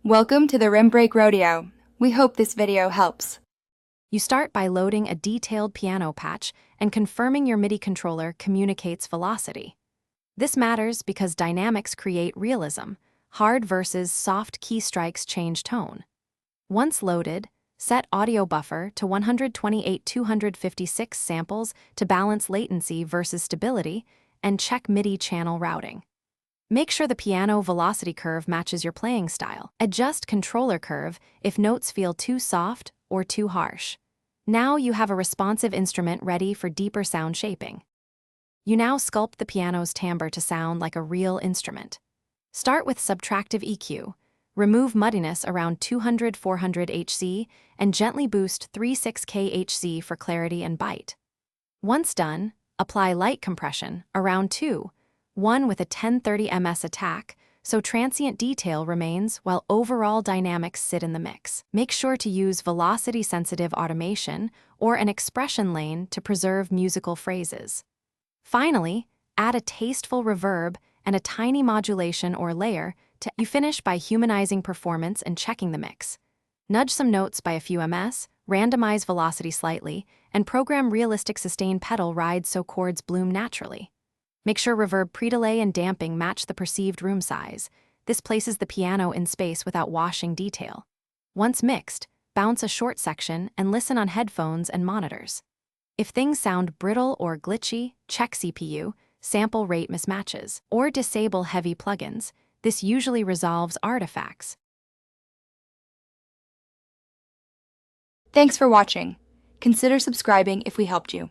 Welcome to the Rim Break Rodeo. We hope this video helps. You start by loading a detailed piano patch and confirming your MIDI controller communicates velocity. This matters because dynamics create realism. Hard versus soft key strikes change tone. Once loaded, set audio buffer to 128/256 samples to balance latency versus stability, and check MIDI channel routing. Make sure the piano velocity curve matches your playing style. Adjust controller curve if notes feel too soft or too harsh. Now you have a responsive instrument ready for deeper sound shaping. You now sculpt the piano's timbre to sound like a real instrument. Start with subtractive EQ. Remove muddiness around 200-400 Hz and gently boost 3.6K Hz for clarity and bite. Once done, apply light compression around 2.1 with a 1030 ms attack, so transient detail remains while overall dynamics sit in the mix. Make sure to use velocity-sensitive automation or an expression lane to preserve musical phrases. Finally, add a tasteful reverb and a tiny modulation or layer you finish by humanizing performance and checking the mix. Nudge some notes by a few ms, randomize velocity slightly, and program realistic sustain pedal rides so chords bloom naturally. Make sure reverb pre-delay and damping match the perceived room size. This places the piano in space without washing detail. Once mixed, bounce a short section and listen on headphones and monitors. If things sound brittle or glitchy, check CPU, sample rate mismatches, or disable heavy plugins. This usually resolves artifacts. Thanks for watching. Consider subscribing if we helped you.